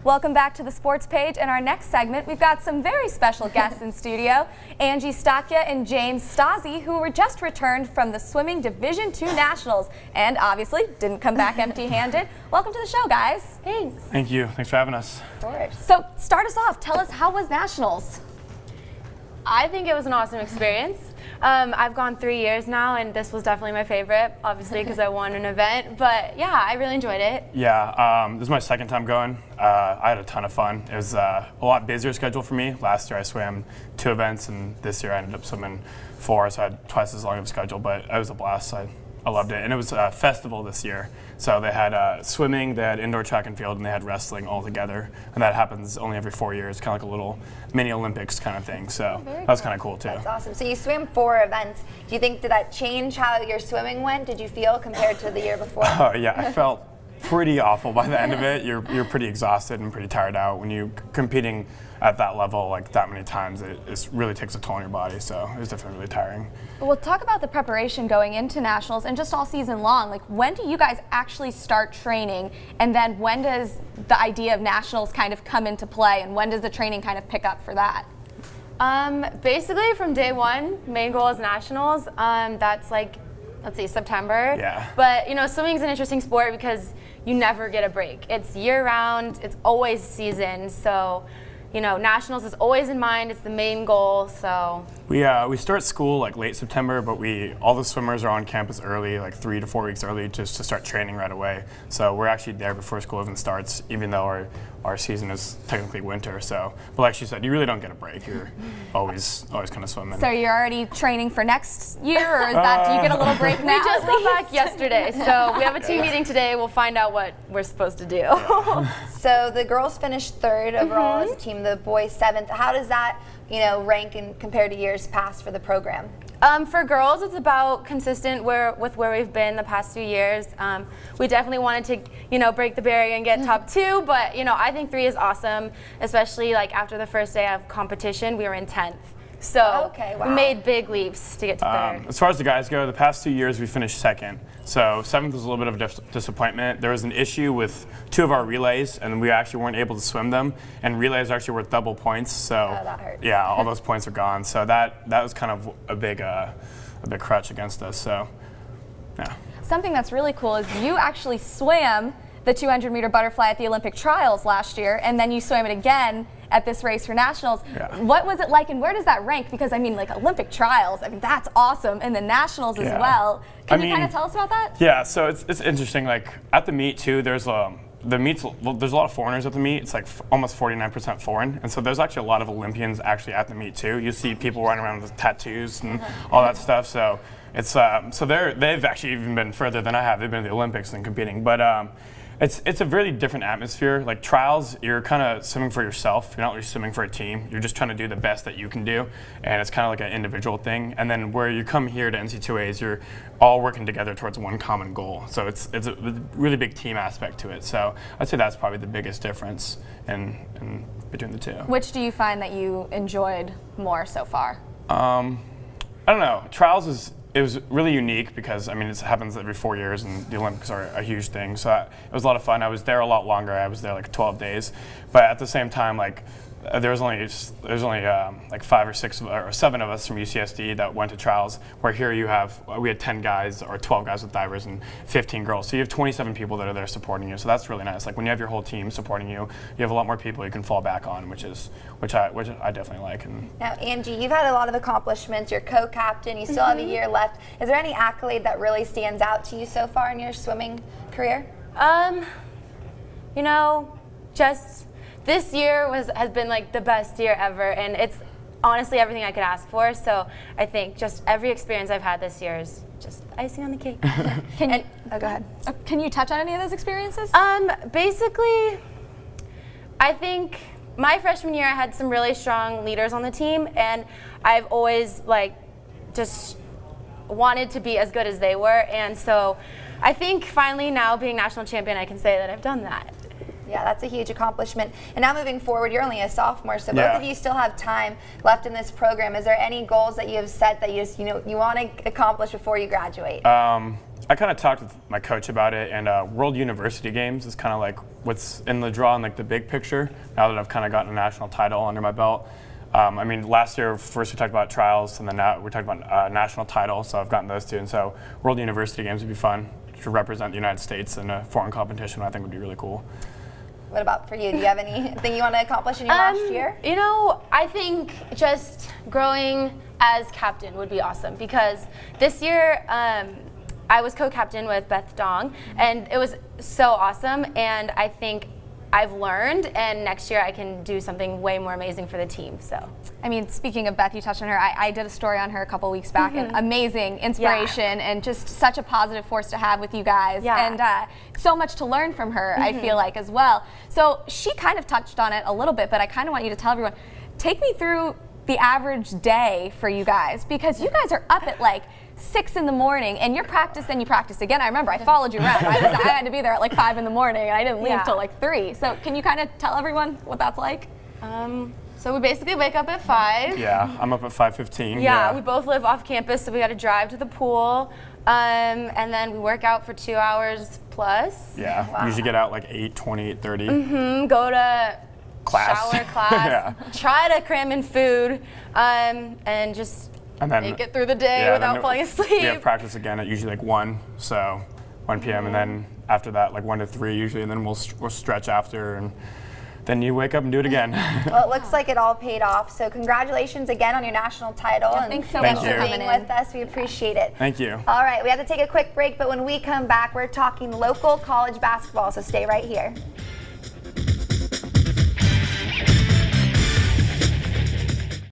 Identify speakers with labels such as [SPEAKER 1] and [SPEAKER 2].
[SPEAKER 1] Welcome back to the Sports Page. In our next segment, we've got some very special guests in studio. Anji, Shakya, and Stassi, who were just returned from the Swimming Division II Nationals and obviously didn't come back empty-handed. Welcome to the show, guys.
[SPEAKER 2] Thanks.
[SPEAKER 3] Thank you. Thanks for having us.
[SPEAKER 1] Of course. So start us off. Tell us, how was Nationals?
[SPEAKER 2] I think it was an awesome experience. I've gone 3 years now, and this was definitely my favorite, obviously because I won an event. But yeah, I really enjoyed it.
[SPEAKER 3] Yeah, this is my second time going. I had a ton of fun. It was a lot busier schedule for me. Last year I swam 2 events, and this year I ended up swimming 4, so I had twice as long of a schedule. But it was a blast. I loved it. And it was a festival this year. So they had swimming, they had indoor track and field, and they had wrestling all together. And that happens only every 4 years, kind of like a little mini Olympics kind of thing. So that was kind of cool too.
[SPEAKER 4] That's awesome. So you swam 4 events. Do you think, did that change how your swimming went? Did you feel compared to the year before?
[SPEAKER 3] Oh yeah, I felt pretty awful by the end of it. You're pretty exhausted and pretty tired out when you're competing at that level like that many times. It really takes a toll on your body, so it was definitely really tiring.
[SPEAKER 1] Well, talk about the preparation going into Nationals and just all season long. Like, when do you guys actually start training, and then when does the idea of Nationals kind of come into play, and when does the training kind of pick up for that?
[SPEAKER 2] Basically from day one, main goal is Nationals. That's like, let's see, September.
[SPEAKER 3] Yeah.
[SPEAKER 2] But you know, swimming is an interesting sport because you never get a break. It's year-round. It's always season. So, you know, Nationals is always in mind. It's the main goal. So
[SPEAKER 3] we start school like late September, but all the swimmers are on campus early, like 3 to 4 weeks early, just to start training right away. So we're actually there before school even starts, even though our season is technically winter. So, but like she said, you really don't get a break. You're always kind of swimming.
[SPEAKER 1] So you're already training for next year, or is that, do you get a little break now?
[SPEAKER 2] We just got back yesterday, so we have a team meeting today. We'll find out what we're supposed to do.
[SPEAKER 3] Yeah.
[SPEAKER 4] So the girls finished 3rd overall as a team, the boys 7th. How does that, rank and compared to years past for the program?
[SPEAKER 2] For girls, it's about consistent with where we've been the past few years. We definitely wanted to, break the barrier and get top 2, but I think 3 is awesome, especially like after the first day of competition, we were in 10th. So we made big leaps to get to 3rd.
[SPEAKER 3] As far as the guys go, the past 2 years we finished 2nd. So 7th was a little bit of a disappointment. There was an issue with 2 of our relays, and we actually weren't able to swim them. And relays are actually worth double points. So
[SPEAKER 4] that hurts.
[SPEAKER 3] Yeah, all those points are gone. So that was kind of a big crutch against us. So yeah.
[SPEAKER 1] Something that's really cool is you actually swam the 200-meter butterfly at the Olympic trials last year, and then you swam it again at this race for Nationals.
[SPEAKER 3] Yeah.
[SPEAKER 1] What was it like, and where does that rank? Because I mean, like, Olympic trials, I mean, that's awesome, and the Nationals as well. Can you kind of tell us about that?
[SPEAKER 3] Yeah, so it's interesting. Like at the meet too, there's there's a lot of foreigners at the meet. It's like almost 49% foreign, and so there's actually a lot of Olympians actually at the meet too. You see people running around with tattoos and all that stuff. So it's they've actually even been further than I have. They've been to the Olympics and competing, but. It's a really different atmosphere. Like trials, you're kind of swimming for yourself. You're not really swimming for a team. You're just trying to do the best that you can do, and it's kind of like an individual thing. And then where you come here to NC2As, you're all working together towards one common goal. So it's a really big team aspect to it. So I'd say that's probably the biggest difference in between the 2.
[SPEAKER 1] Which do you find that you enjoyed more so far?
[SPEAKER 3] I don't know. Trials it was really unique because, I mean, it happens every 4 years, and the Olympics are a huge thing. So it was a lot of fun. I was there a lot longer. I was there like 12 days. But at the same time, like, there was only like 5 or 6 or 7 of us from UCSD that went to trials, where here we had 10 guys or 12 guys with divers and 15 girls. So you have 27 people that are there supporting you. So that's really nice. Like when you have your whole team supporting you, you have a lot more people you can fall back on, which I definitely like. And
[SPEAKER 4] now, Anji, you've had a lot of accomplishments. You're co-captain. You still have a year left. Is there any accolade that really stands out to you so far in your swimming career?
[SPEAKER 2] Just this year has been like the best year ever, and it's honestly everything I could ask for. So I think just every experience I've had this year is just icing on the cake.
[SPEAKER 1] Go ahead. Can you touch on any of those experiences?
[SPEAKER 2] Basically, I think my freshman year I had some really strong leaders on the team, and I've always just wanted to be as good as they were, and so I think finally now being national champion I can say that I've done that.
[SPEAKER 4] Yeah, that's a huge accomplishment. And now moving forward, you're only a sophomore, so both of you still have time left in this program. Is there any goals that you have set that you want to accomplish before you graduate?
[SPEAKER 3] I kind of talked with my coach about it, and World University Games is kind of like what's in the draw in like the big picture. Now that I've kind of gotten a national title under my belt. I mean, last year first we talked about trials, and then now we're talking about national title. So I've gotten those two, and so World University Games would be fun to represent the United States in a foreign competition. I think would be really cool.
[SPEAKER 4] What about for you? Do you have anything you want to accomplish in your last year?
[SPEAKER 2] You know, I think just growing as captain would be awesome, because this year I was co-captain with Beth Dong, and it was so awesome, and I think I've learned, and next year I can do something way more amazing for the team. So,
[SPEAKER 1] I mean, speaking of Beth, you touched on her. I did a story on her a couple weeks back, and amazing inspiration, and just such a positive force to have with you guys, and so much to learn from her, I feel like, as well. So she kind of touched on it a little bit, but I kind of want you to tell everyone, take me through the average day for you guys, because you guys are up at like 6 in the morning, and you practice again. I remember I followed you around. I had to be there at like 5 in the morning, and I didn't leave till like 3. So can you kind of tell everyone what that's like?
[SPEAKER 2] So we basically wake up at 5.
[SPEAKER 3] Yeah, I'm up at 5:15.
[SPEAKER 2] Yeah, we both live off campus, so we got to drive to the pool, and then we work out for 2 hours plus.
[SPEAKER 3] Yeah, usually get out like 8:20, 8:30.
[SPEAKER 2] Go to
[SPEAKER 3] Class.
[SPEAKER 2] shower class, try to cram in food, and just make it through the day without falling asleep.
[SPEAKER 3] We have practice again at usually like 1 p.m. and then after that like 1 to 3 usually, and then we'll stretch after, and then you wake up and do it again.
[SPEAKER 4] Well, it looks like it all paid off. So congratulations again on your national title.
[SPEAKER 1] Yeah,
[SPEAKER 4] and
[SPEAKER 1] thanks so
[SPEAKER 4] thanks
[SPEAKER 1] much
[SPEAKER 4] for
[SPEAKER 1] for
[SPEAKER 4] being
[SPEAKER 1] coming
[SPEAKER 4] with us. We appreciate it.
[SPEAKER 3] Thank you.
[SPEAKER 4] All right, we have to take a quick break, but when we come back, we're talking local college basketball, so stay right here.